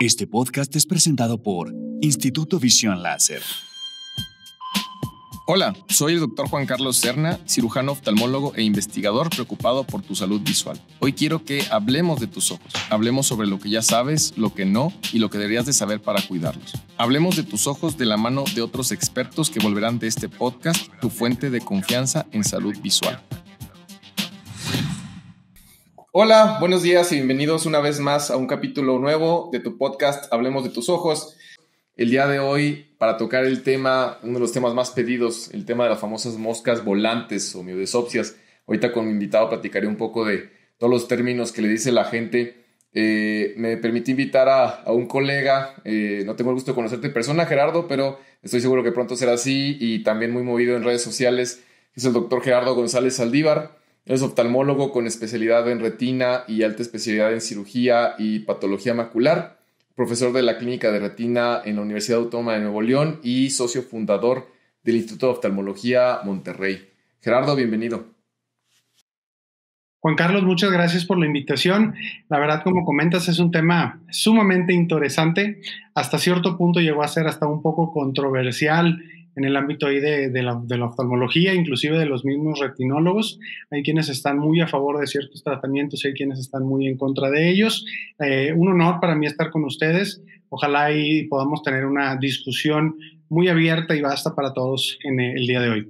Este podcast es presentado por Instituto Visión Láser. Hola, soy el Dr. Juan Carlos Serna, cirujano oftalmólogo e investigador preocupado por tu salud visual. Hoy quiero que hablemos de tus ojos. Hablemos sobre lo que ya sabes, lo que no y lo que deberías de saber para cuidarlos. Hablemos de tus ojos de la mano de otros expertos que volverán de este podcast tu fuente de confianza en salud visual. Hola, buenos días y bienvenidos una vez más a un capítulo nuevo de tu podcast Hablemos de tus ojos. El día de hoy, para tocar el tema, uno de los temas más pedidos, el tema de las famosas moscas volantes o miodesopsias. Ahorita con mi invitado platicaré un poco de todos los términos que le dice la gente. Me permití invitar a un colega, no tengo el gusto de conocerte en persona, Gerardo, pero estoy seguro que pronto será así, y también muy movido en redes sociales. Es el doctor Gerardo González Saldívar. Es oftalmólogo con especialidad en retina y alta especialidad en cirugía y patología macular, profesor de la Clínica de Retina en la Universidad Autónoma de Nuevo León y socio fundador del Instituto de Oftalmología Monterrey. Gerardo, bienvenido. Juan Carlos, muchas gracias por la invitación. La verdad, como comentas, es un tema sumamente interesante. Hasta cierto punto llegó a ser hasta un poco controversial en el ámbito ahí de la oftalmología, inclusive de los mismos retinólogos. Hay quienes están muy a favor de ciertos tratamientos y hay quienes están muy en contra de ellos. Un honor para mí estar con ustedes. Ojalá y podamos tener una discusión muy abierta y vasta para todos en el día de hoy.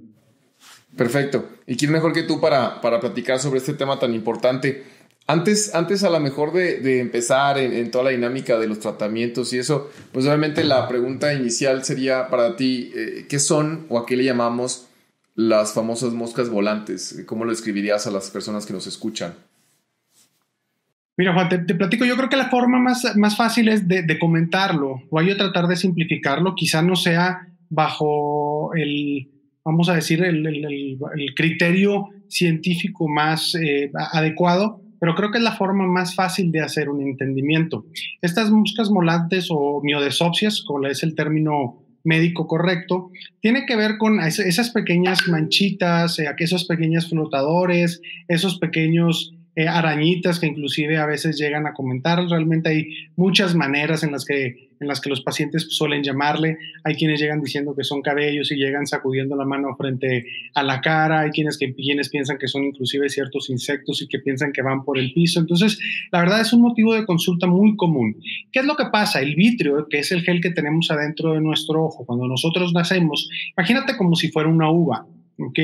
Perfecto. ¿Y quién mejor que tú para platicar sobre este tema tan importante? Antes a lo mejor de empezar en toda la dinámica de los tratamientos y eso, pues obviamente la pregunta inicial sería para ti, ¿qué son o a qué le llamamos las famosas moscas volantes? ¿Cómo lo describirías a las personas que nos escuchan? Mira, Juan, te platico. Yo creo que la forma más fácil es de comentarlo. Voy a tratar de simplificarlo. Quizá no sea bajo vamos a decir, el criterio científico más adecuado, pero creo que es la forma más fácil de hacer un entendimiento. Estas moscas volantes o miodesopsias, como es el término médico correcto, tiene que ver con esas pequeñas manchitas, esos pequeños flotadores, esos pequeños arañitas que inclusive a veces llegan a comentar. Realmente hay muchas maneras en las que los pacientes suelen llamarle. Hay quienes llegan diciendo que son cabellos y llegan sacudiendo la mano frente a la cara. Hay quienes piensan que son inclusive ciertos insectos y que piensan que van por el piso. Entonces, la verdad es un motivo de consulta muy común. ¿Qué es lo que pasa? El vitrio, que es el gel que tenemos adentro de nuestro ojo, cuando nosotros nacemos, imagínate como si fuera una uva, ¿ok?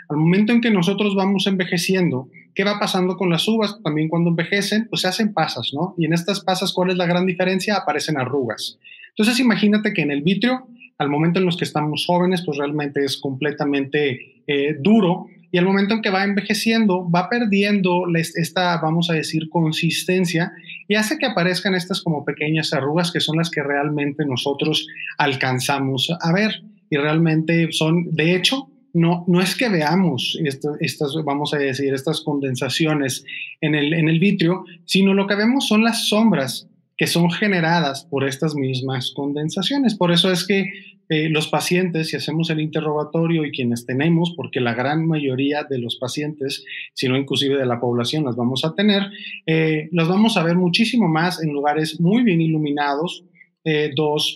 Al momento en que nosotros vamos envejeciendo, ¿qué va pasando con las uvas? También cuando envejecen, pues se hacen pasas, ¿no? Y en estas pasas, ¿cuál es la gran diferencia? Aparecen arrugas. Entonces, imagínate que en el vitrio, al momento en los que estamos jóvenes, pues realmente es completamente duro, y al momento en que va envejeciendo, va perdiendo esta, vamos a decir, consistencia, y hace que aparezcan estas como pequeñas arrugas que son las que realmente nosotros alcanzamos a ver. Y realmente son, de hecho, no es que veamos estas, vamos a decir, estas condensaciones en el vitrio, sino lo que vemos son las sombras que son generadas por estas mismas condensaciones. Por eso es que los pacientes, si hacemos el interrogatorio y quienes tenemos, porque la gran mayoría de los pacientes, si no inclusive de la población, las vamos a tener, las vamos a ver muchísimo más en lugares muy bien iluminados,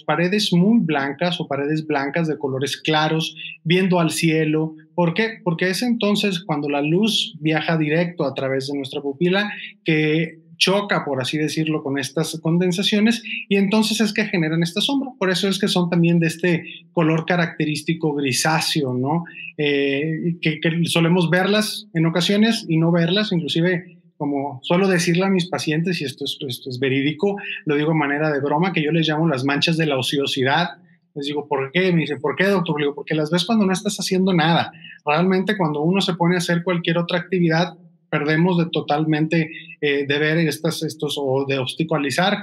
paredes muy blancas o paredes blancas de colores claros, viendo al cielo. ¿Por qué? Porque es entonces cuando la luz viaja directo a través de nuestra pupila que choca, por así decirlo, con estas condensaciones, y entonces es que generan esta sombra. Por eso es que son también de este color característico grisáceo, ¿no? Que solemos verlas en ocasiones y no verlas, inclusive, como suelo decirle a mis pacientes, y esto es verídico, lo digo de manera de broma, que yo les llamo las manchas de la ociosidad. Les digo, ¿por qué? Me dice, ¿por qué, doctor? Le digo, porque las ves cuando no estás haciendo nada. Realmente cuando uno se pone a hacer cualquier otra actividad, perdemos totalmente de ver o de obstaculizar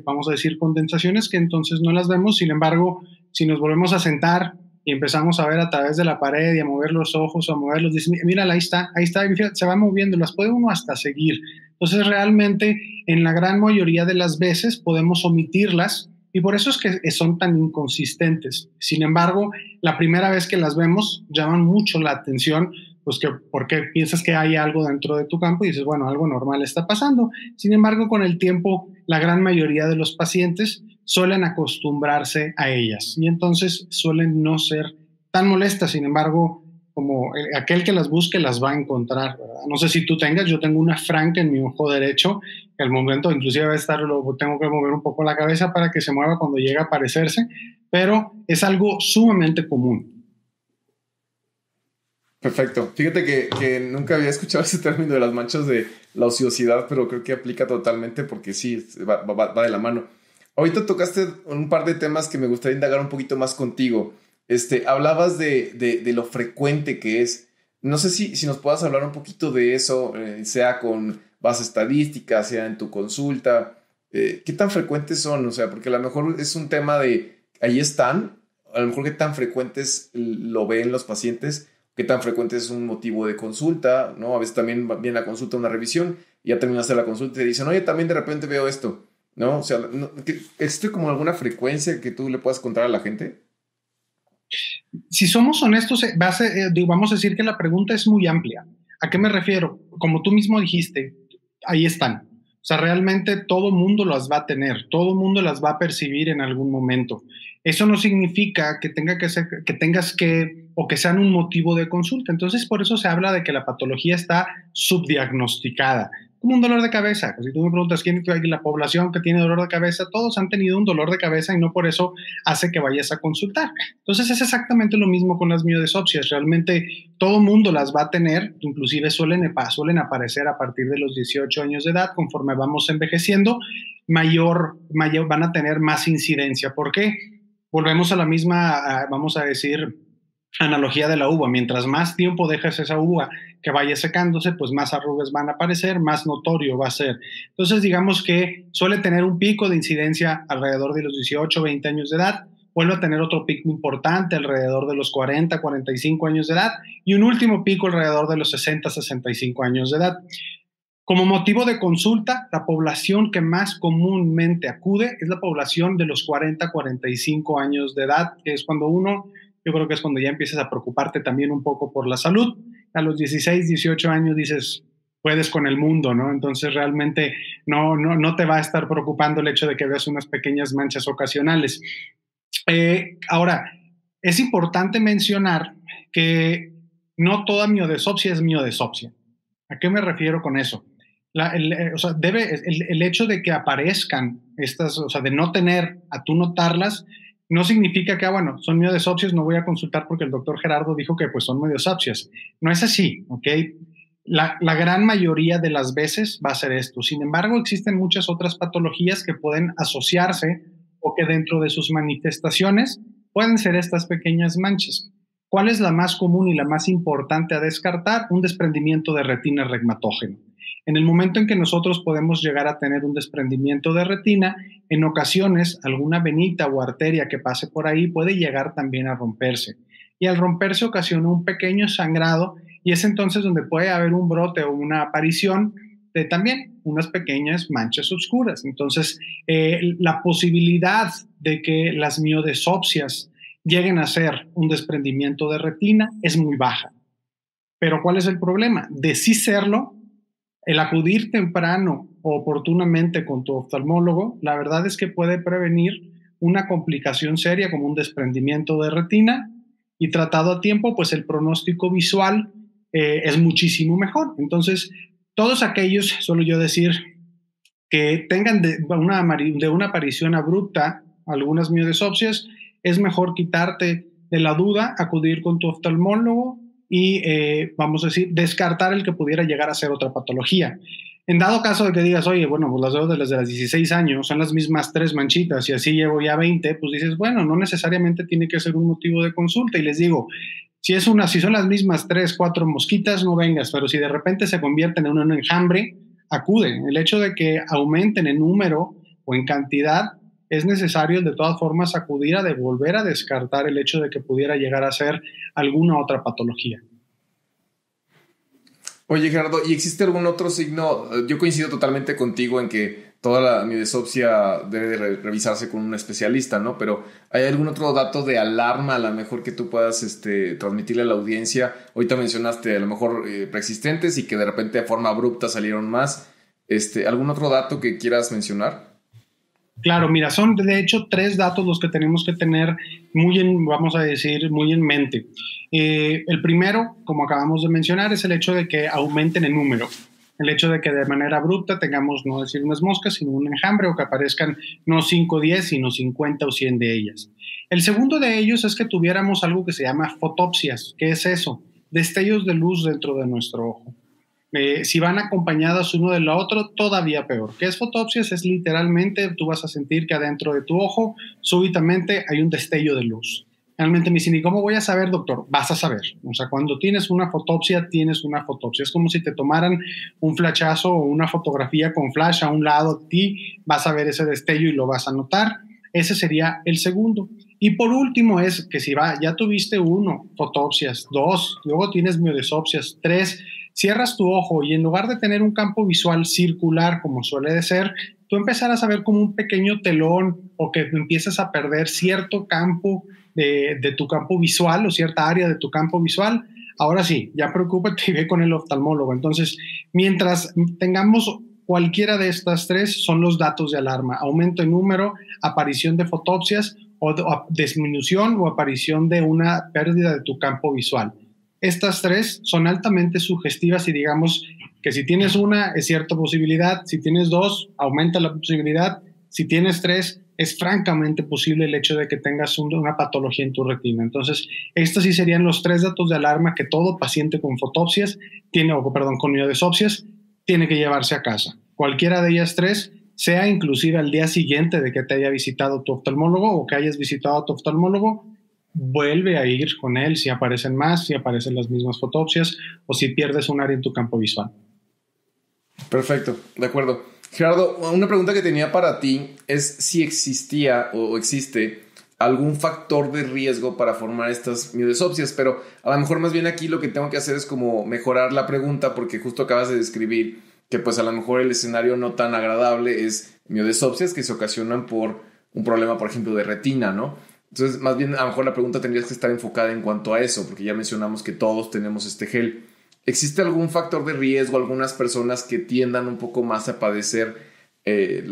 vamos a decir, condensaciones, que entonces no las vemos. Sin embargo, si nos volvemos a sentar y empezamos a ver a través de la pared y a mover los ojos o a moverlos, dice, mira, ahí está, se va moviendo, las puede uno hasta seguir. Entonces, realmente, en la gran mayoría de las veces podemos omitirlas, y por eso es que son tan inconsistentes. Sin embargo, la primera vez que las vemos llaman mucho la atención, pues porque piensas que hay algo dentro de tu campo y dices, bueno, algo normal está pasando. Sin embargo, con el tiempo la gran mayoría de los pacientes suelen acostumbrarse a ellas y entonces suelen no ser tan molestas. Sin embargo, como aquel que las busque las va a encontrar, ¿verdad? No sé si tú yo tengo una franca en mi ojo derecho, que al momento inclusive tengo que mover un poco la cabeza para que se mueva cuando llega a aparecerse, pero es algo sumamente común. Perfecto. Fíjate que nunca había escuchado ese término de las manchas de la ociosidad, pero creo que aplica totalmente porque sí, va de la mano. Ahorita tocaste un par de temas que me gustaría indagar un poquito más contigo. Hablabas de lo frecuente que es. No sé si nos puedas hablar un poquito de eso, sea con base estadística, sea en tu consulta. ¿Qué tan frecuentes son? O sea, porque a lo mejor es un tema de ahí están, a lo mejor qué tan frecuentes lo ven los pacientes, qué tan frecuente es un motivo de consulta, ¿no? A veces también viene la consulta, una revisión, y ya terminaste la consulta y te dicen, oye, también de repente veo esto, ¿no? O sea, ¿existe como alguna frecuencia que tú le puedas contar a la gente? Si somos honestos, vamos a decir que la pregunta es muy amplia. ¿A qué me refiero? Como tú mismo dijiste, ahí están. O sea, realmente todo mundo las va a tener, todo mundo las va a percibir en algún momento. Eso no significa que tengas que o que sean un motivo de consulta. Entonces, por eso se habla de que la patología está subdiagnosticada. Como un dolor de cabeza. Si tú me preguntas quién es la población que tiene dolor de cabeza, todos han tenido un dolor de cabeza y no por eso hace que vayas a consultar. Entonces es exactamente lo mismo con las miodesopsias. Realmente todo mundo las va a tener, inclusive suelen aparecer a partir de los 18 años de edad. Conforme vamos envejeciendo, mayor van a tener más incidencia. ¿Por qué? Volvemos a la misma, vamos a decir, analogía de la uva. Mientras más tiempo dejas esa uva que vaya secándose, pues más arrugas van a aparecer, más notorio va a ser. Entonces, digamos que suele tener un pico de incidencia alrededor de los 18, 20 años de edad, vuelve a tener otro pico importante alrededor de los 40, 45 años de edad y un último pico alrededor de los 60, 65 años de edad. Como motivo de consulta, la población que más comúnmente acude es la población de los 40, 45 años de edad, que es cuando yo creo que es cuando ya empiezas a preocuparte también un poco por la salud. A los 16, 18 años dices, puedes con el mundo, ¿no? Entonces realmente no te va a estar preocupando el hecho de que veas unas pequeñas manchas ocasionales. Ahora, es importante mencionar que no toda miodesopsia es miodesopsia. ¿A qué me refiero con eso? El hecho de que aparezcan estas, o sea, de no tener, a tú notarlas, no significa que, bueno, son miodesopsias, no voy a consultar porque el doctor Gerardo dijo que pues son miodesopsias. No es así, ¿ok? La gran mayoría de las veces va a ser esto. Sin embargo, existen muchas otras patologías que pueden asociarse o que dentro de sus manifestaciones pueden ser estas pequeñas manchas. ¿Cuál es la más común y la más importante a descartar? Un desprendimiento de retina regmatógeno. En el momento en que nosotros podemos llegar a tener un desprendimiento de retina, en ocasiones alguna venita o arteria que pase por ahí puede llegar también a romperse. Y al romperse ocasiona un pequeño sangrado y es entonces donde puede haber un brote o una aparición de también unas pequeñas manchas oscuras. Entonces, la posibilidad de que las miodesopsias lleguen a ser un desprendimiento de retina es muy baja. Pero ¿cuál es el problema? De sí serlo, el acudir temprano o oportunamente con tu oftalmólogo, la verdad es que puede prevenir una complicación seria como un desprendimiento de retina y tratado a tiempo, pues el pronóstico visual es muchísimo mejor. Entonces, todos aquellos, suelo yo decir, que tengan de una aparición abrupta algunas miodesopsias, es mejor quitarte de la duda, acudir con tu oftalmólogo y, vamos a decir, descartar el que pudiera llegar a ser otra patología. En dado caso de que digas, oye, bueno, pues las veo desde los 16 años, son las mismas 3 manchitas y así llevo ya 20, pues dices, bueno, no necesariamente tiene que ser un motivo de consulta. Y les digo, si son las mismas 3, 4 mosquitas, no vengas, pero si de repente se convierten en un enjambre, acude. El hecho de que aumenten en número o en cantidad es necesario de todas formas acudir a volver a descartar el hecho de que pudiera llegar a ser alguna otra patología. Oye, Gerardo, ¿y existe algún otro signo? Yo coincido totalmente contigo en que toda la miodesopsia debe de revisarse con un especialista, ¿no? Pero ¿hay algún otro dato de alarma a lo mejor que tú puedas transmitirle a la audiencia? Ahorita mencionaste a lo mejor preexistentes y que de repente de forma abrupta salieron más. ¿Algún otro dato que quieras mencionar? Claro, mira, son de hecho 3 datos los que tenemos que tener vamos a decir, muy en mente. El primero, como acabamos de mencionar, es el hecho de que aumenten en número. El hecho de que de manera abrupta tengamos, no decir unas moscas, sino un enjambre, o que aparezcan no 5 o 10, sino 50 o 100 de ellas. El segundo de ellos es que tuviéramos algo que se llama fotopsias. ¿Qué es eso? Destellos de luz dentro de nuestro ojo. Si van acompañadas uno del otro, todavía peor. ¿Qué es fotopsias? Es literalmente, tú vas a sentir que adentro de tu ojo, súbitamente hay un destello de luz. Realmente me dicen, ¿y cómo voy a saber, doctor? Vas a saber. O sea, cuando tienes una fotopsia, tienes una fotopsia. Es como si te tomaran un flashazo o una fotografía con flash a un lado de ti, vas a ver ese destello y lo vas a notar. Ese sería el segundo. Y por último es que si ya tuviste 1, fotopsias, 2, luego tienes miodesopsias, 3, cierras tu ojo y en lugar de tener un campo visual circular como suele de ser, tú empezarás a ver como un pequeño telón o que empiezas a perder cierto campo de tu campo visual o cierta área de tu campo visual. Ahora sí, ya preocúpate y ve con el oftalmólogo. Entonces, mientras tengamos cualquiera de estas 3, son los datos de alarma: aumento en número, aparición de fotopsias o disminución o aparición de una pérdida de tu campo visual. Estas 3 son altamente sugestivas y digamos que si tienes una es cierta posibilidad, si tienes 2 aumenta la posibilidad, si tienes 3 es francamente posible el hecho de que tengas una patología en tu retina. Entonces, estos sí serían los 3 datos de alarma que todo paciente con fotopsias con miodesopsias tiene que llevarse a casa. Cualquiera de ellas 3, sea inclusive al día siguiente de que te haya visitado tu oftalmólogo o que hayas visitado a tu oftalmólogo, vuelve a ir con él si aparecen más, si aparecen las mismas fotopsias o si pierdes un área en tu campo visual. Perfecto, de acuerdo. Gerardo, una pregunta que tenía para ti es si existía o existe algún factor de riesgo para formar estas miodesopsias, pero a lo mejor más bien aquí lo que tengo que hacer es como mejorar la pregunta, porque justo acabas de describir que pues a lo mejor el escenario no tan agradable es miodesopsias que se ocasionan por un problema, por ejemplo, de retina, ¿no? Entonces, más bien, a lo mejor la pregunta tendría que estar enfocada en cuanto a eso, porque ya mencionamos que todos tenemos este gel. ¿Existe algún factor de riesgo, algunas personas que tiendan un poco más a padecer,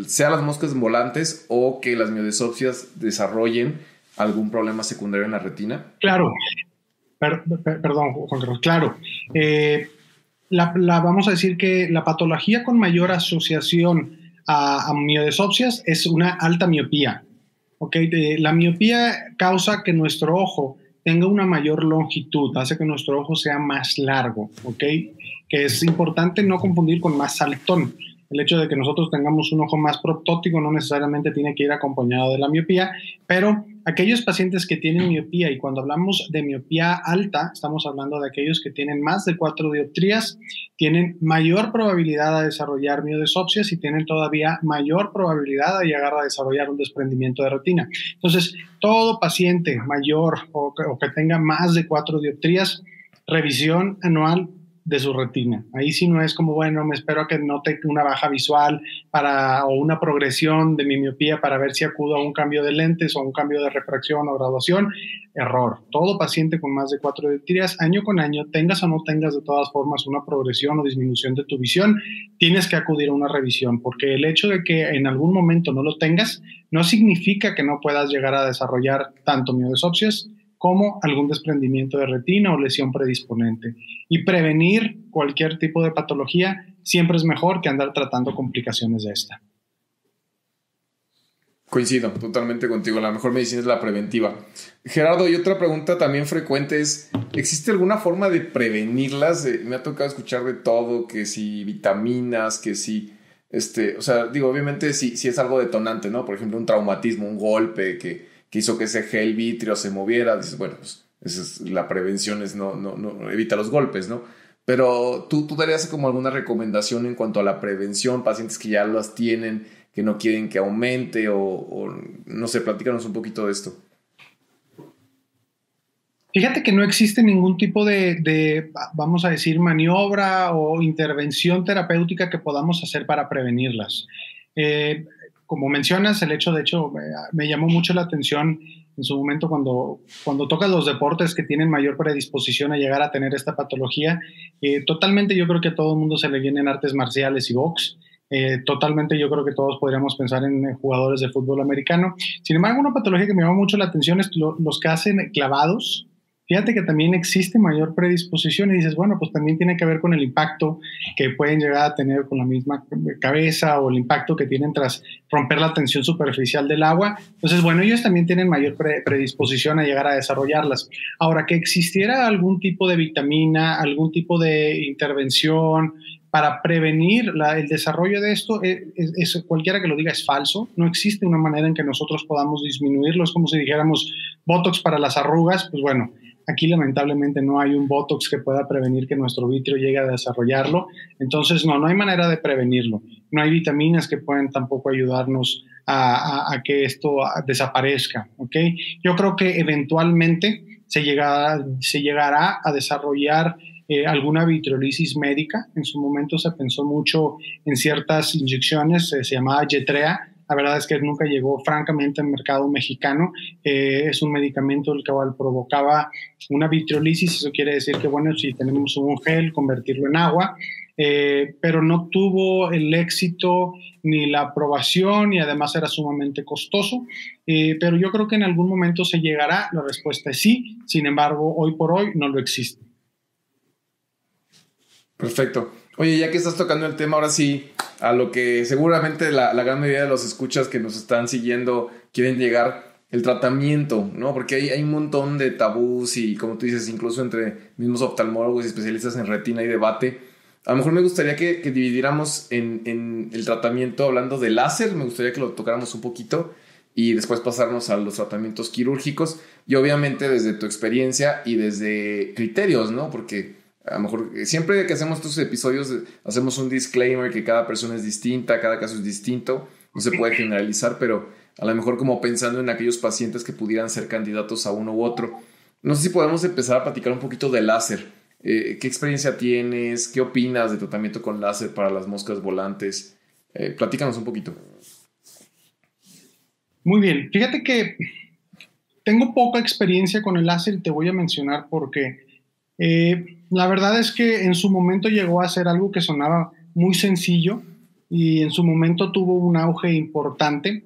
sea las moscas volantes o que las miodesopsias desarrollen algún problema secundario en la retina? Claro, perdón, Juan Carlos, claro. Vamos a decir que la patología con mayor asociación a miodesopsias es una alta miopía. Okay, la miopía causa que nuestro ojo tenga una mayor longitud, hace que nuestro ojo sea más largo, ¿okay? Que es importante no confundir con más saltón. El hecho de que nosotros tengamos un ojo más proptótico no necesariamente tiene que ir acompañado de la miopía, pero aquellos pacientes que tienen miopía, y cuando hablamos de miopía alta, estamos hablando de aquellos que tienen más de 4 dioptrías, tienen mayor probabilidad de desarrollar miodesopsias y tienen todavía mayor probabilidad de llegar a desarrollar un desprendimiento de retina. Entonces, todo paciente mayor o que tenga más de 4 dioptrías, revisión anual de su retina. Ahí sí no es como, bueno, me espero a que note una baja visual o una progresión de mi miopía para ver si acudo a un cambio de lentes o un cambio de refracción o graduación. Error. Todo paciente con más de 4 dioptrías, año con año, tengas o no tengas de todas formas una progresión o disminución de tu visión, tienes que acudir a una revisión, porque el hecho de que en algún momento no lo tengas no significa que no puedas llegar a desarrollar tanto miodesopsias como algún desprendimiento de retina o lesión predisponente. Y prevenir cualquier tipo de patología siempre es mejor que andar tratando complicaciones de esta. Coincido totalmente contigo. La mejor medicina es la preventiva. Gerardo, y otra pregunta también frecuente es, ¿existe alguna forma de prevenirlas? Me ha tocado escuchar de todo, que si vitaminas, que si... o sea, digo, obviamente si es algo detonante, ¿no? Por ejemplo, un traumatismo, un golpe que hizo que ese gel vítreo se moviera, dices, bueno, pues esa es la prevención, es no evita los golpes, ¿no? Pero tú darías como alguna recomendación en cuanto a la prevención, pacientes que ya las tienen, que no quieren que aumente o no sé, platícanos un poquito de esto. Fíjate que no existe ningún tipo de, vamos a decir, maniobra o intervención terapéutica que podamos hacer para prevenirlas. Como mencionas, el hecho, de hecho, me llamó mucho la atención en su momento cuando tocas los deportes que tienen mayor predisposición a llegar a tener esta patología. Totalmente yo creo que a todo el mundo se le vienen artes marciales y box. Totalmente, yo creo que todos podríamos pensar en jugadores de fútbol americano. Sin embargo, una patología que me llama mucho la atención es los que hacen clavados. Fíjate que también existe mayor predisposición y dices, bueno, pues también tiene que ver con el impacto que pueden llegar a tener con la misma cabeza o el impacto que tienen tras romper la tensión superficial del agua. Entonces, bueno, ellos también tienen mayor predisposición a llegar a desarrollarlas. Ahora, que existiera algún tipo de vitamina, algún tipo de intervención para prevenir el desarrollo de esto, cualquiera que lo diga es falso. No existe una manera en que nosotros podamos disminuirlo. Es como si dijéramos Botox para las arrugas, pues bueno, aquí lamentablemente no hay un Botox que pueda prevenir que nuestro vitrio llegue a desarrollarlo. Entonces, no hay manera de prevenirlo. No hay vitaminas que puedan tampoco ayudarnos a que esto desaparezca, ¿ok? Yo creo que eventualmente se llegará a desarrollar alguna vitriolisis médica. En su momento se pensó mucho en ciertas inyecciones, se llamaba Yetrea. La verdad es que nunca llegó francamente al mercado mexicano. Es un medicamento el cual provocaba una vitriolisis. Eso quiere decir que, bueno, si tenemos un gel, convertirlo en agua, pero no tuvo el éxito ni la aprobación y además era sumamente costoso. Pero yo creo que en algún momento se llegará. La respuesta es sí. Sin embargo, hoy por hoy no lo existe. Perfecto. Oye, ya que estás tocando el tema, ahora sí, a lo que seguramente la gran mayoría de los escuchas que nos están siguiendo quieren llegar, el tratamiento, ¿no? Porque hay un montón de tabús y, como tú dices, incluso entre mismos oftalmólogos y especialistas en retina hay debate. A lo mejor me gustaría que dividiéramos en el tratamiento hablando de láser, me gustaría que lo tocáramos un poquito y después pasarnos a los tratamientos quirúrgicos y obviamente desde tu experiencia y desde criterios, ¿no? Porque a lo mejor siempre que hacemos estos episodios hacemos un disclaimer que cada persona es distinta, cada caso es distinto, no se puede generalizar, pero a lo mejor como pensando en aquellos pacientes que pudieran ser candidatos a uno u otro. No sé si podemos empezar a platicar un poquito de láser. ¿Qué experiencia tienes? ¿Qué opinas de tratamiento con láser para las moscas volantes? Platícanos un poquito. Muy bien, fíjate que tengo poca experiencia con el láser y te voy a mencionar por qué. La verdad es que en su momento llegó a ser algo que sonaba muy sencillo y en su momento tuvo un auge importante.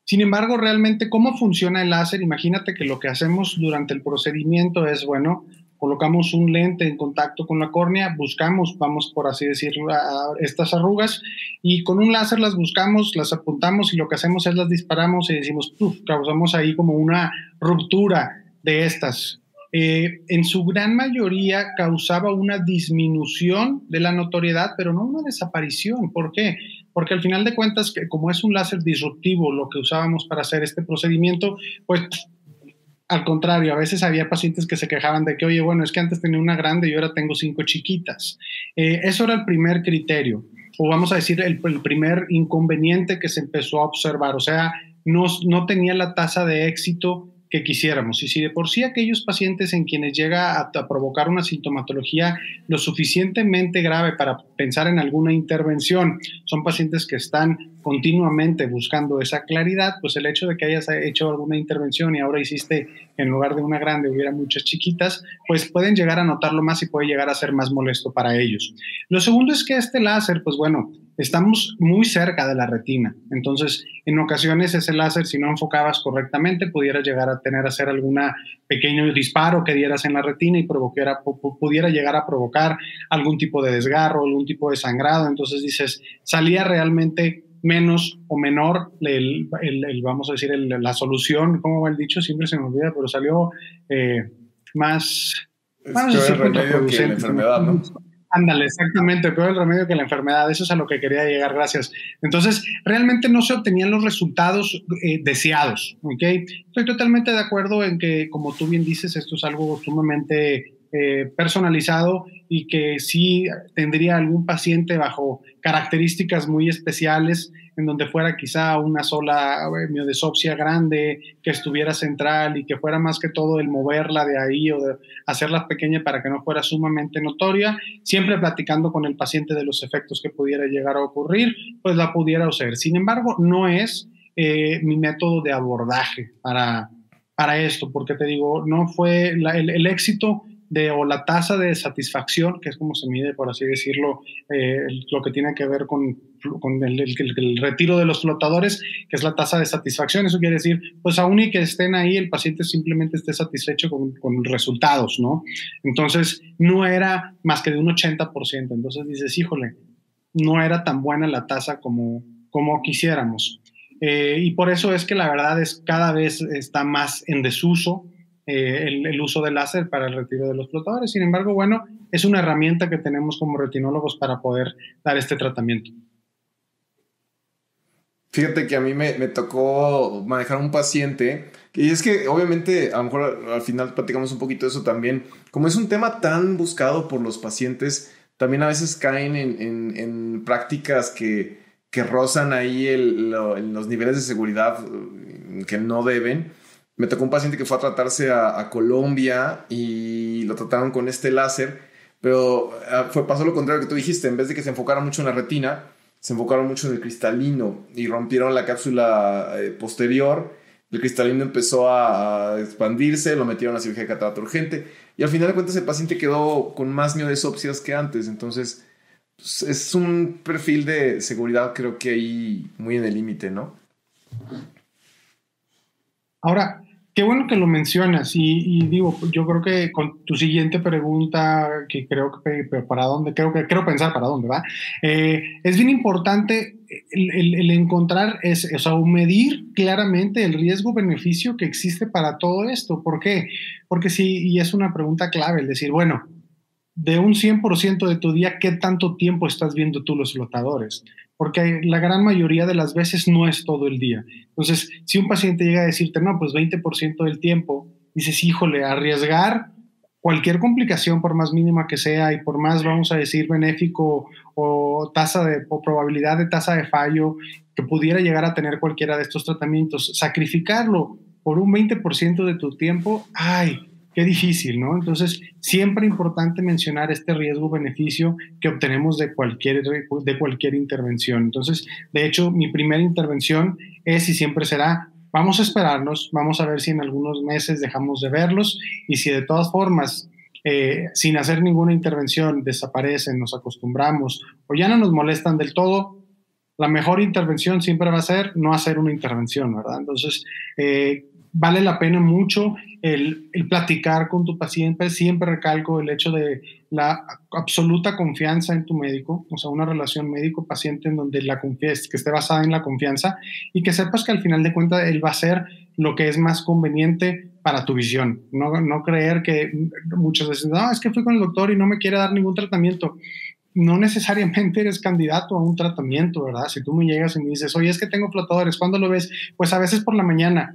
Sin embargo, realmente, ¿cómo funciona el láser? Imagínate que lo que hacemos durante el procedimiento es, bueno, colocamos un lente en contacto con la córnea, vamos por así decirlo, a estas arrugas y con un láser las buscamos, las apuntamos y lo que hacemos es las disparamos y decimos, causamos ahí como una ruptura de estas. En su gran mayoría causaba una disminución de la notoriedad, pero no una desaparición. ¿Por qué? Porque al final de cuentas, como es un láser disruptivo lo que usábamos para hacer este procedimiento, pues al contrario, a veces había pacientes que se quejaban de que, oye, bueno, es que antes tenía una grande y ahora tengo 5 chiquitas. Eso era el primer criterio, o vamos a decir el primer inconveniente que se empezó a observar. O sea, no tenía la tasa de éxito que quisiéramos. Y si de por sí aquellos pacientes en quienes llega a provocar una sintomatología lo suficientemente grave para pensar en alguna intervención, son pacientes que están continuamente buscando esa claridad, pues el hecho de que hayas hecho alguna intervención y ahora hiciste que en lugar de una grande hubiera muchas chiquitas, pues pueden llegar a notarlo más y puede llegar a ser más molesto para ellos. Lo segundo es que este láser, pues bueno, estamos muy cerca de la retina. Entonces, en ocasiones ese láser, si no enfocabas correctamente, pudiera llegar a hacer algún pequeño disparo que dieras en la retina y pudiera llegar a provocar algún tipo de desgarro, algún tipo de sangrado. Entonces dices, salía realmente menos o menor vamos a decir, la solución, ¿cómo va el dicho? Siempre se me olvida, pero salió más... Vamos a decir, el remedio que la enfermedad, ¿no? Ándale, exactamente, peor el remedio que la enfermedad, eso es a lo que quería llegar, gracias. Entonces, realmente no se obtenían los resultados deseados, ¿ok? Estoy totalmente de acuerdo en que, como tú bien dices, esto es algo sumamente personalizado y que sí tendría algún paciente bajo características muy especiales en donde fuera quizá una sola miodesopsia grande, que estuviera central y que fuera más que todo el moverla de ahí o de hacerla pequeña para que no fuera sumamente notoria, siempre platicando con el paciente de los efectos que pudiera llegar a ocurrir, pues la pudiera hacer. Sin embargo, no es mi método de abordaje para esto, porque te digo, no fue el éxito o la tasa de satisfacción, que es como se mide, por así decirlo, lo que tiene que ver con el retiro de los flotadores, que es la tasa de satisfacción. Eso quiere decir, pues aún y que estén ahí, el paciente simplemente esté satisfecho con resultados, ¿no? Entonces, no era más que de un 80%. Entonces dices, híjole, no era tan buena la tasa como quisiéramos. Y por eso es que la verdad es cada vez está más en desuso el uso del láser para el retiro de los flotadores. Sin embargo, bueno, es una herramienta que tenemos como retinólogos para poder dar este tratamiento. Fíjate que a mí me tocó manejar un paciente, y es que obviamente a lo mejor al final platicamos un poquito de eso también. Como es un tema tan buscado por los pacientes, también a veces caen en prácticas que rozan ahí los niveles de seguridad que no deben. Me tocó un paciente que fue a tratarse a Colombia y lo trataron con este láser, pero pasó lo contrario que tú dijiste. En vez de que se enfocara mucho en la retina, se enfocaron mucho en el cristalino y rompieron la cápsula posterior. El cristalino empezó a expandirse, lo metieron a cirugía de catarata urgente y al final de cuentas el paciente quedó con más miodesopsias que antes. Entonces pues, es un perfil de seguridad, creo que ahí muy en el límite, ¿no? Ahora, qué bueno que lo mencionas y digo, yo creo que con tu siguiente pregunta, que creo pensar para dónde va, es bien importante el encontrar, o medir claramente el riesgo-beneficio que existe para todo esto. ¿Por qué? Porque sí, y es una pregunta clave, el decir, bueno, de un 100% de tu día, ¿qué tanto tiempo estás viendo tú los flotadores? Porque la gran mayoría de las veces no es todo el día. Entonces, si un paciente llega a decirte, no, pues 20% del tiempo, dices, híjole, arriesgar cualquier complicación, por más mínima que sea, y por más, vamos a decir, benéfico o probabilidad de tasa de fallo que pudiera llegar a tener cualquiera de estos tratamientos, sacrificarlo por un 20% de tu tiempo, ¡ay! Qué difícil, ¿no? Entonces, siempre importante mencionar este riesgo-beneficio que obtenemos de cualquier intervención. Entonces, de hecho, mi primera intervención es y siempre será, vamos a esperarnos, vamos a ver si en algunos meses dejamos de verlos y si de todas formas, sin hacer ninguna intervención, desaparecen, nos acostumbramos o ya no nos molestan del todo, la mejor intervención siempre va a ser no hacer una intervención, ¿verdad? Entonces, vale la pena mucho el platicar con tu paciente. Siempre recalco el hecho de la absoluta confianza en tu médico, o sea, una relación médico-paciente en donde que esté basada en la confianza y que sepas que al final de cuentas él va a hacer lo que es más conveniente para tu visión. No creer que muchas veces, no, es que fui con el doctor y no me quiere dar ningún tratamiento. No necesariamente eres candidato a un tratamiento, ¿verdad? Si tú me llegas y me dices, oye, es que tengo flotadores, ¿cuándo lo ves? Pues a veces por la mañana.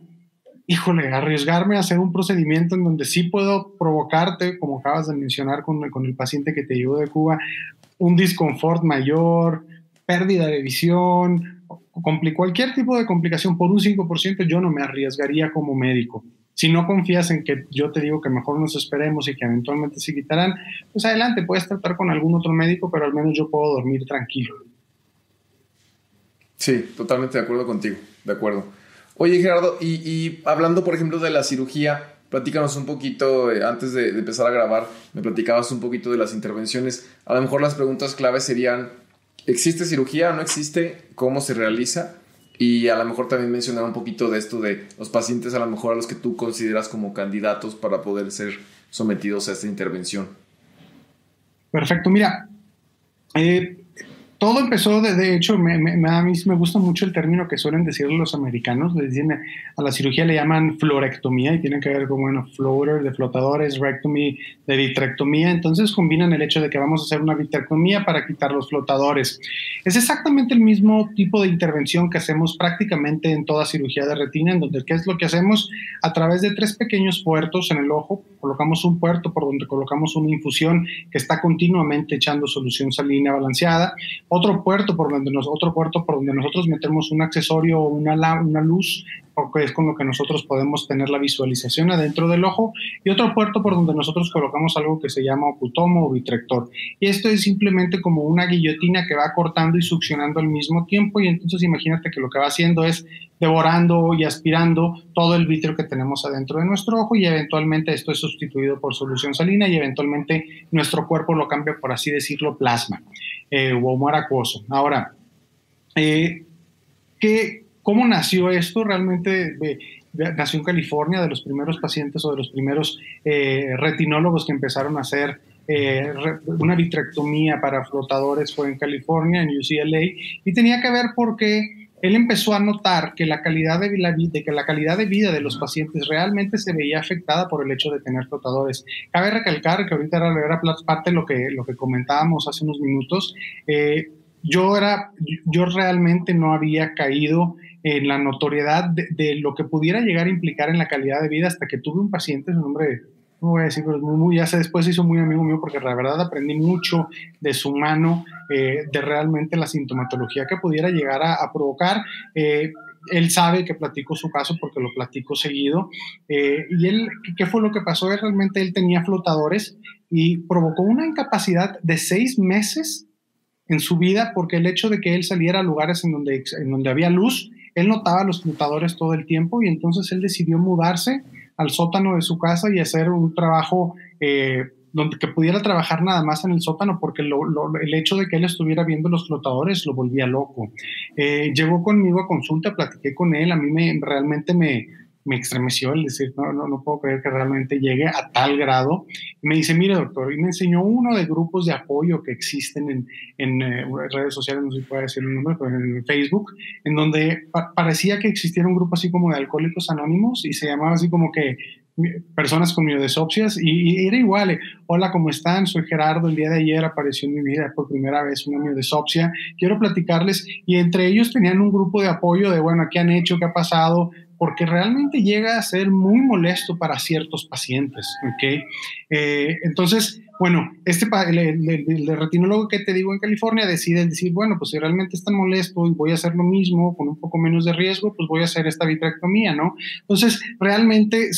Híjole, arriesgarme a hacer un procedimiento en donde sí puedo provocarte, como acabas de mencionar con el paciente que te llegó de Cuba, un disconfort mayor, pérdida de visión, cualquier tipo de complicación por un 5%, yo no me arriesgaría como médico. Si no confías en que yo te digo que mejor nos esperemos y que eventualmente se quitarán, pues adelante, puedes tratar con algún otro médico, pero al menos yo puedo dormir tranquilo. Sí, totalmente de acuerdo contigo, de acuerdo. Oye, Gerardo, y hablando, por ejemplo, de la cirugía, platícanos un poquito, antes de empezar a grabar, me platicabas un poquito de las intervenciones. A lo mejor las preguntas claves serían, ¿existe cirugía o no existe? ¿Cómo se realiza? Y a lo mejor también mencionar un poquito de esto de los pacientes a lo mejor a los que tú consideras como candidatos para poder ser sometidos a esta intervención. Perfecto, mira, todo empezó, de hecho, a mí me gusta mucho el término que suelen decir los americanos. Les dicen, a la cirugía le llaman florectomía y tiene que ver con, bueno, floater de flotadores, rectomy de vitrectomía. Entonces combinan el hecho de que vamos a hacer una vitrectomía para quitar los flotadores. Es exactamente el mismo tipo de intervención que hacemos prácticamente en toda cirugía de retina, en donde, ¿qué es lo que hacemos? A través de 3 pequeños puertos en el ojo, colocamos un puerto por donde colocamos una infusión que está continuamente echando solución salina balanceada. Otro puerto por donde nosotros metemos un accesorio o una luz, porque es con lo que nosotros podemos tener la visualización adentro del ojo, y otro puerto por donde nosotros colocamos algo que se llama ocutomo o vitrector. Y esto es simplemente como una guillotina que va cortando y succionando al mismo tiempo, y entonces imagínate que lo que va haciendo es devorando y aspirando todo el vítreo que tenemos adentro de nuestro ojo, y eventualmente esto es sustituido por solución salina y eventualmente nuestro cuerpo lo cambia, por así decirlo, plasma o humo acuoso. Ahora, ¿Cómo nació esto? Realmente nació en California, de los primeros pacientes o de los primeros retinólogos que empezaron a hacer una vitrectomía para flotadores fue en California, en UCLA, y tenía que ver porque él empezó a notar que la calidad de vida de los pacientes realmente se veía afectada por el hecho de tener flotadores. Cabe recalcar que ahorita era parte de lo que comentábamos hace unos minutos. Yo realmente no había caído en la notoriedad de lo que pudiera llegar a implicar en la calidad de vida hasta que tuve un paciente, su nombre, no voy a decir, pero después se hizo muy amigo mío porque la verdad aprendí mucho de su mano, de realmente la sintomatología que pudiera llegar a provocar. Él sabe que platico su caso porque lo platico seguido. Y él, ¿qué fue lo que pasó? Realmente él tenía flotadores y provocó una incapacidad de 6 meses en su vida porque el hecho de que él saliera a lugares en donde había luz, él notaba los flotadores todo el tiempo y entonces él decidió mudarse al sótano de su casa y hacer un trabajo donde que pudiera trabajar nada más en el sótano porque el hecho de que él estuviera viendo los flotadores lo volvía loco. Llegó conmigo a consulta, platiqué con él, a mí realmente me estremeció el decir, no puedo creer que realmente llegue a tal grado. Y me dice, mire doctor, y me enseñó uno de grupos de apoyo que existen en redes sociales, no sé si puede decir el nombre, pero en Facebook, en donde parecía que existiera un grupo así como de Alcohólicos Anónimos y se llamaba así como que personas con miodesopsias y era igual, hola, ¿cómo están? Soy Gerardo, el día de ayer apareció en mi vida por primera vez una miodesopsia, quiero platicarles, y entre ellos tenían un grupo de apoyo de, bueno, ¿qué han hecho? ¿Qué ha pasado? Porque realmente llega a ser muy molesto para ciertos pacientes, ¿ok? Entonces, bueno, el retinólogo que te digo en California decide decir, bueno, pues si realmente es tan molesto y voy a hacer lo mismo con un poco menos de riesgo, pues voy a hacer esta vitrectomía, ¿no? Entonces, realmente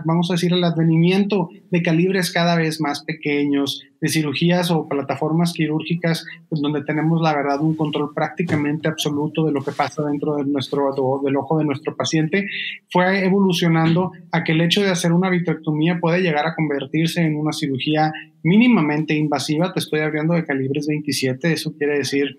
vamos a decir, el advenimiento de calibres cada vez más pequeños, de cirugías o plataformas quirúrgicas, pues donde tenemos la verdad un control prácticamente absoluto de lo que pasa dentro del ojo de nuestro paciente, fue evolucionando a que el hecho de hacer una vitrectomía puede llegar a convertirse en una cirugía mínimamente invasiva. Te estoy hablando de calibres 27, eso quiere decir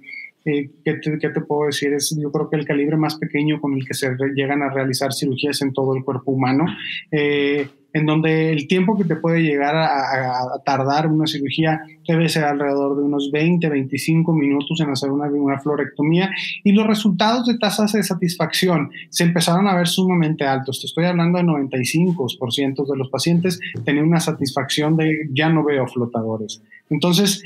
¿qué te puedo decir? Yo creo que el calibre más pequeño con el que se llegan a realizar cirugías en todo el cuerpo humano, en donde el tiempo que te puede llegar a tardar una cirugía debe ser alrededor de unos 20-25 minutos en hacer una florectomía, y los resultados de tasas de satisfacción se empezaron a ver sumamente altos. Te estoy hablando de 95% de los pacientes tenían una satisfacción de ya no veo flotadores. Entonces,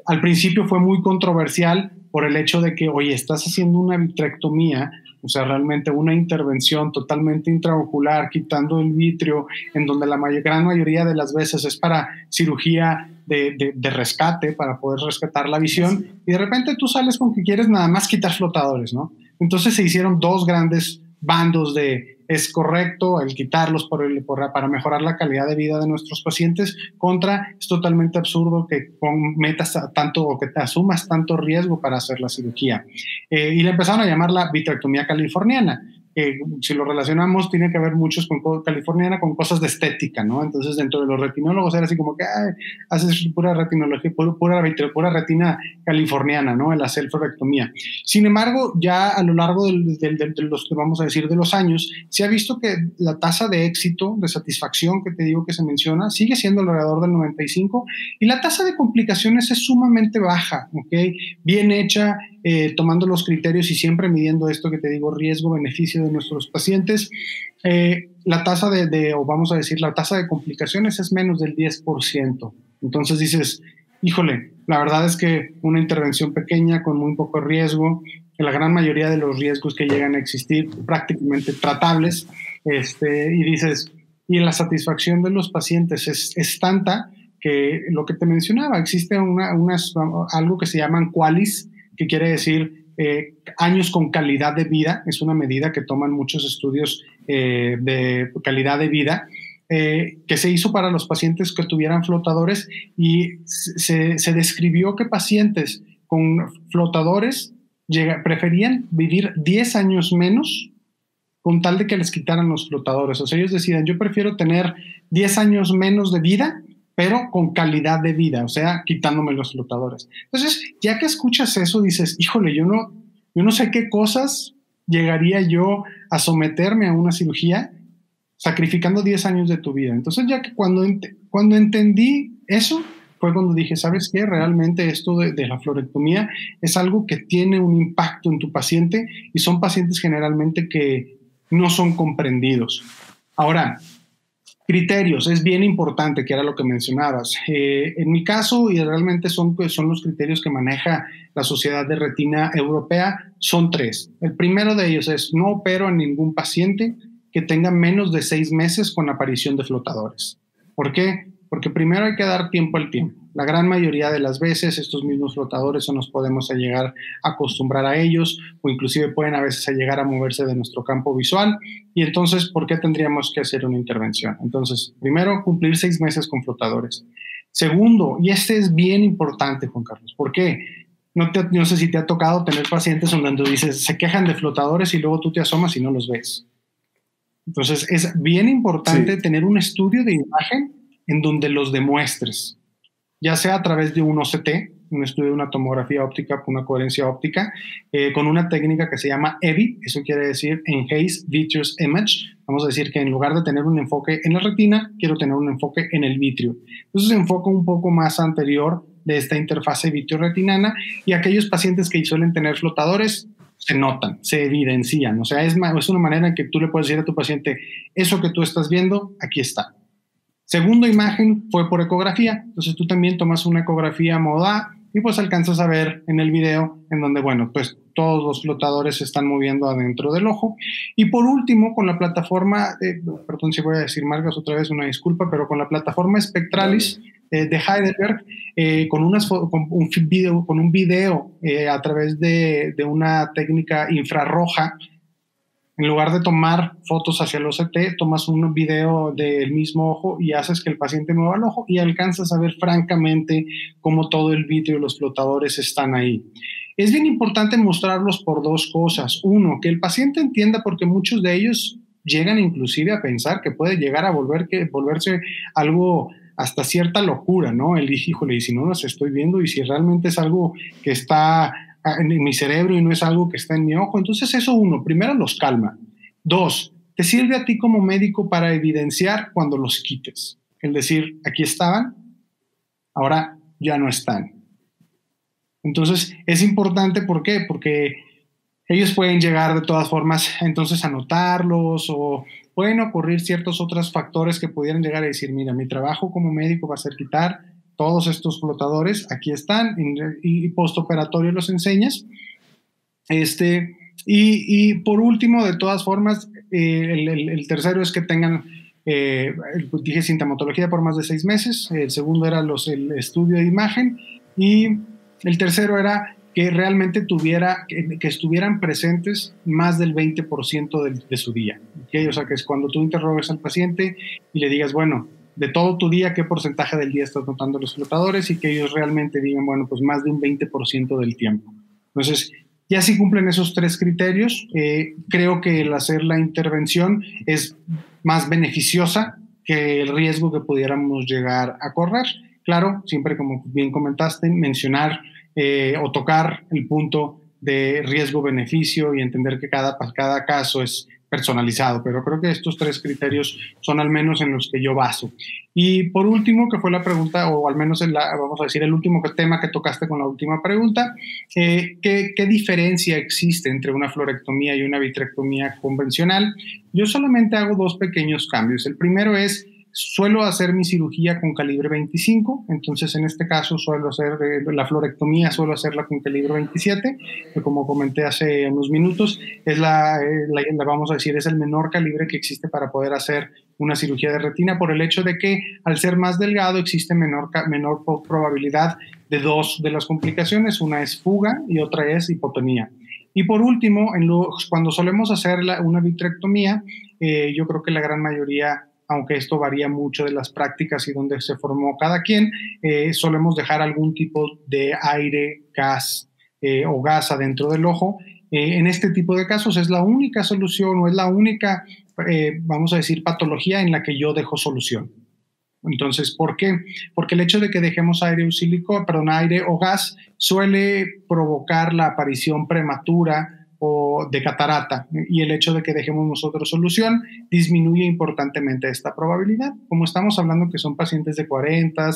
al principio fue muy controversial por el hecho de que, oye, estás haciendo una vitrectomía, o sea, realmente una intervención totalmente intraocular, quitando el vitrio, en donde la gran mayoría de las veces es para cirugía de rescate, para poder rescatar la visión, y de repente tú sales con que quieres nada más quitar flotadores, ¿no? Entonces se hicieron dos grandes bandos de es correcto el quitarlos para mejorar la calidad de vida de nuestros pacientes, contra es totalmente absurdo que metas tanto o que te asumas tanto riesgo para hacer la cirugía. Y le empezaron a llamar la vitrectomía californiana. Si lo relacionamos, tiene que ver muchos con californiana con cosas de estética, ¿no? Entonces, dentro de los retinólogos era así como que haces pura retinología, pura retina californiana, ¿no? El hacer florectomía. Sin embargo, ya a lo largo de los, vamos a decir, de los años, se ha visto que la tasa de éxito, de satisfacción que te digo que se menciona, sigue siendo alrededor del 95%, y la tasa de complicaciones es sumamente baja, ¿ok? Bien hecha, tomando los criterios y siempre midiendo esto que te digo, riesgo-beneficio de nuestros pacientes. La tasa la tasa de complicaciones es menos del 10%. Entonces dices, híjole, la verdad es que una intervención pequeña con muy poco riesgo, la gran mayoría de los riesgos que llegan a existir prácticamente tratables, y dices, y la satisfacción de los pacientes es tanta que lo que te mencionaba, existe algo que se llaman QALYs, que quiere decir años con calidad de vida. Es una medida que toman muchos estudios de calidad de vida, que se hizo para los pacientes que tuvieran flotadores, y se describió que pacientes con flotadores preferían vivir 10 años menos con tal de que les quitaran los flotadores. O sea, ellos decían, yo prefiero tener 10 años menos de vida pero con calidad de vida, o sea, quitándome los flotadores. Entonces, ya que escuchas eso, dices, híjole, yo no sé qué cosas llegaría yo a someterme a una cirugía sacrificando 10 años de tu vida. Entonces, ya que cuando entendí eso, fue cuando dije, ¿sabes qué? Realmente esto de la florectomía es algo que tiene un impacto en tu paciente y son pacientes generalmente que no son comprendidos. Ahora, criterios, es bien importante, que era lo que mencionabas. En mi caso, y realmente son los criterios que maneja la Sociedad de Retina Europea, son 3. El primero de ellos es: no opero a ningún paciente que tenga menos de 6 meses con aparición de flotadores. ¿Por qué? Porque primero hay que dar tiempo al tiempo. La gran mayoría de las veces estos mismos flotadores no nos podemos llegar a acostumbrar a ellos, o inclusive pueden a veces llegar a moverse de nuestro campo visual, y entonces, ¿por qué tendríamos que hacer una intervención? Entonces, primero, cumplir 6 meses con flotadores. Segundo, y este es bien importante, Juan Carlos, ¿por qué? No sé si te ha tocado tener pacientes donde tú dices, se quejan de flotadores y luego tú te asomas y no los ves. Entonces, es bien importante tener un estudio de imagen en donde los demuestres, ya sea a través de un OCT, un estudio de una tomografía óptica, una coherencia óptica, con una técnica que se llama EVI, eso quiere decir Enhanced Vitreous Image. Vamos a decir que en lugar de tener un enfoque en la retina, quiero tener un enfoque en el vitrio. Entonces se enfoca un poco más anterior de esta interfase vitreoretinana, y aquellos pacientes que suelen tener flotadores se notan, se evidencian. O sea, es una manera en que tú le puedes decir a tu paciente, eso que tú estás viendo, aquí está. Segunda imagen fue por ecografía. Entonces tú también tomas una ecografía modo A y pues alcanzas a ver en el video en donde, bueno, pues todos los flotadores se están moviendo adentro del ojo. Y por último, con la plataforma, perdón si voy a decir marcas otra vez, una disculpa, pero con la plataforma Spectralis de Heidelberg, con un video a través de una técnica infrarroja. En lugar de tomar fotos hacia el OCT, tomas un video del mismo ojo y haces que el paciente mueva el ojo y alcanzas a ver francamente cómo todo el vitrio y los flotadores están ahí. Es bien importante mostrarlos por 2 cosas. Uno, que el paciente entienda, porque muchos de ellos llegan inclusive a pensar que puede llegar a volverse algo hasta cierta locura, ¿no? El dije, híjole, y si no los estoy viendo, y si realmente es algo que está en mi cerebro y no es algo que está en mi ojo. Entonces eso, uno, primero los calma. 2, te sirve a ti como médico para evidenciar cuando los quites. Es decir, aquí estaban, ahora ya no están. Entonces es importante, ¿por qué? Porque ellos pueden llegar de todas formas entonces a notarlos, o pueden ocurrir ciertos otros factores que pudieran llegar a decir, mira, mi trabajo como médico va a ser quitar todos estos flotadores, aquí están, y postoperatorio los enseñas. Y por último, de todas formas, el tercero es que tengan, dije, sintomatología por más de 6 meses. El segundo era el estudio de imagen. Y el tercero era que realmente que estuvieran presentes más del 20% de su día. ¿Okay? O sea, que es cuando tú interrogues al paciente y le digas, bueno, de todo tu día, ¿qué porcentaje del día estás notando los flotadores? Y que ellos realmente digan, bueno, pues más de un 20% del tiempo. Entonces, ya si cumplen esos 3 criterios, creo que el hacer la intervención es más beneficiosa que el riesgo que pudiéramos llegar a correr. Claro, siempre, como bien comentaste, mencionar o tocar el punto de riesgo-beneficio y entender que cada caso es personalizado, pero creo que estos 3 criterios son al menos en los que yo baso. Y por último, que fue la pregunta, o al menos vamos a decir el último tema que tocaste con la última pregunta, ¿qué diferencia existe entre una florectomía y una vitrectomía convencional? Yo solamente hago 2 pequeños cambios. El primero es, suelo hacer mi cirugía con calibre 25, entonces en este caso suelo hacer la florectomía, suelo hacerla con calibre 27, que como comenté hace unos minutos, es vamos a decir, es el menor calibre que existe para poder hacer una cirugía de retina, por el hecho de que al ser más delgado existe menor probabilidad de 2 de las complicaciones, una es fuga y otra es hipotonía. Y por último, cuando solemos hacer una vitrectomía, yo creo que la gran mayoría, aunque esto varía mucho de las prácticas y donde se formó cada quien, solemos dejar algún tipo de aire, gas o gasa dentro del ojo. En este tipo de casos es la única solución, o es la única, vamos a decir, patología en la que yo dejo solución. Entonces, ¿por qué? Porque el hecho de que dejemos aire o gas suele provocar la aparición prematura o de catarata, y el hecho de que dejemos nosotros solución disminuye importantemente esta probabilidad. Como estamos hablando que son pacientes de 40,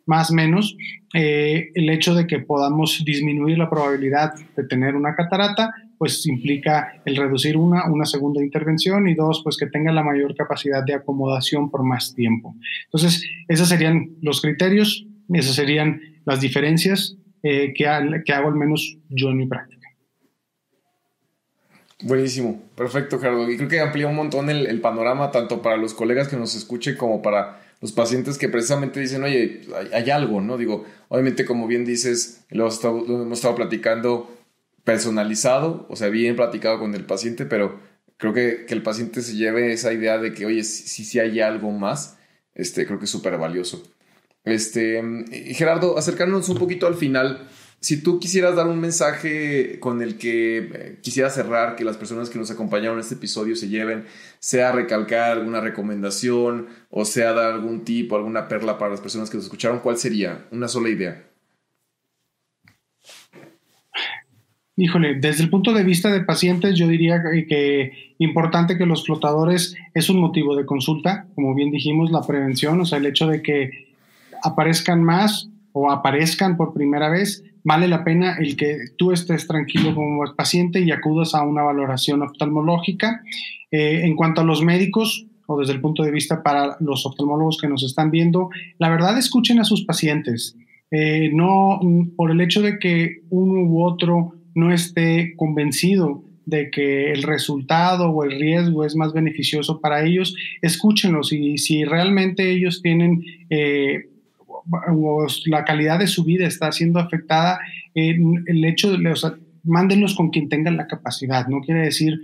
más o menos, el hecho de que podamos disminuir la probabilidad de tener una catarata, pues implica el reducir una segunda intervención, y dos, pues que tenga la mayor capacidad de acomodación por más tiempo. Entonces, esos serían los criterios, esas serían las diferencias que hago al menos yo en mi práctica. Buenísimo, perfecto, Gerardo. Y creo que amplía un montón el panorama, tanto para los colegas que nos escuchen como para los pacientes que precisamente dicen, oye, hay algo, ¿no? Digo, obviamente, como bien dices, lo hemos estado platicando personalizado, o sea, bien platicado con el paciente, pero creo que el paciente se lleve esa idea de que, oye, si hay algo más, creo que es súper valioso. Gerardo, acercándonos un poquito al final, si tú quisieras dar un mensaje con el que quisieras cerrar, que las personas que nos acompañaron en este episodio se lleven, sea recalcar alguna recomendación o sea dar algún tip o alguna perla para las personas que nos escucharon, ¿cuál sería? Una sola idea. Híjole, desde el punto de vista de pacientes, yo diría que importante que los flotadores es un motivo de consulta, como bien dijimos, la prevención, o sea, el hecho de que aparezcan más o aparezcan por primera vez, vale la pena el que tú estés tranquilo como paciente y acudas a una valoración oftalmológica. En cuanto a los médicos, o desde el punto de vista para los oftalmólogos que nos están viendo, la verdad, escuchen a sus pacientes. No por el hecho de que uno u otro no esté convencido de que el resultado o el riesgo es más beneficioso para ellos, escúchenlos, y si realmente ellos tienen la calidad de su vida está siendo afectada, el hecho de, o sea, mándenlos con quien tengan la capacidad. No es decir,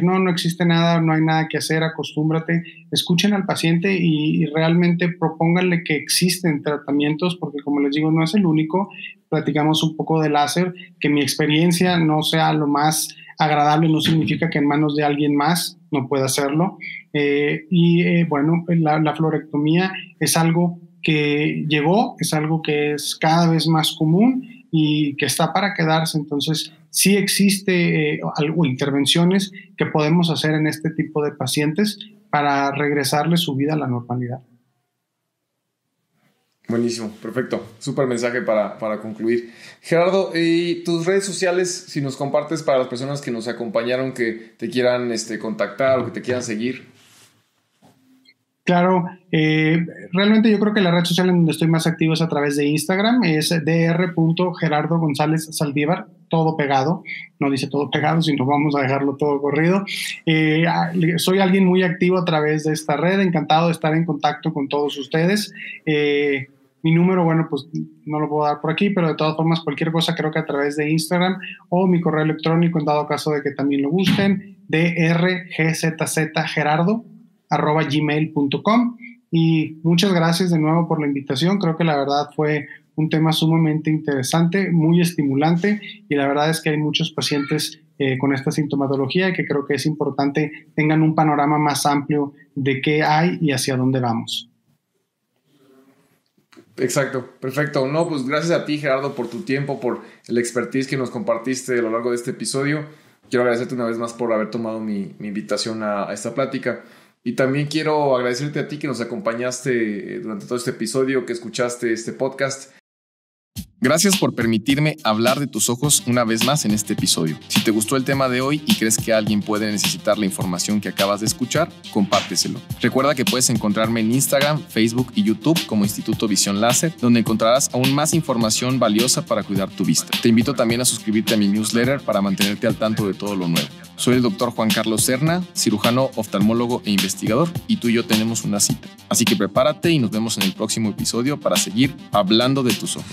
no existe nada, no hay nada que hacer, acostúmbrate. Escuchen al paciente y realmente propónganle que existen tratamientos, porque como les digo, no es el único. Platicamos un poco de láser, que mi experiencia no sea lo más agradable, no significa que en manos de alguien más no pueda hacerlo. Bueno, la florectomía es algo que llegó, es algo que es cada vez más común y que está para quedarse. Entonces, sí existe intervenciones que podemos hacer en este tipo de pacientes para regresarle su vida a la normalidad. Buenísimo, perfecto. Súper mensaje para concluir. Gerardo, y tus redes sociales, si nos compartes para las personas que nos acompañaron, que te quieran contactar o que te quieran seguir. Claro, realmente yo creo que la red social en donde estoy más activo es a través de Instagram, es dr.Gerardo González Saldívar, todo pegado, no dice todo pegado, sino vamos a dejarlo todo corrido. Soy alguien muy activo a través de esta red, encantado de estar en contacto con todos ustedes. Mi número, bueno, pues no lo puedo dar por aquí, pero de todas formas, cualquier cosa creo que a través de Instagram o mi correo electrónico, en dado caso de que también lo gusten, drgzzgerardo@gmail.com. Y muchas gracias de nuevo por la invitación. Creo que la verdad fue un tema sumamente interesante, muy estimulante, y la verdad es que hay muchos pacientes con esta sintomatología y que creo que es importante tengan un panorama más amplio de qué hay y hacia dónde vamos. Exacto, perfecto. No, pues gracias a ti, Gerardo, por tu tiempo, por el expertise que nos compartiste a lo largo de este episodio. Quiero agradecerte una vez más por haber tomado mi invitación a esta plática. Y también quiero agradecerte a ti que nos acompañaste durante todo este episodio, que escuchaste este podcast. Gracias por permitirme hablar de tus ojos una vez más en este episodio. Si te gustó el tema de hoy y crees que alguien puede necesitar la información que acabas de escuchar, compárteselo. Recuerda que puedes encontrarme en Instagram, Facebook y YouTube como Instituto Visión Láser, donde encontrarás aún más información valiosa para cuidar tu vista. Te invito también a suscribirte a mi newsletter para mantenerte al tanto de todo lo nuevo. Soy el Dr. Juan Carlos Serna, cirujano, oftalmólogo e investigador, y tú y yo tenemos una cita. Así que prepárate y nos vemos en el próximo episodio para seguir hablando de tus ojos.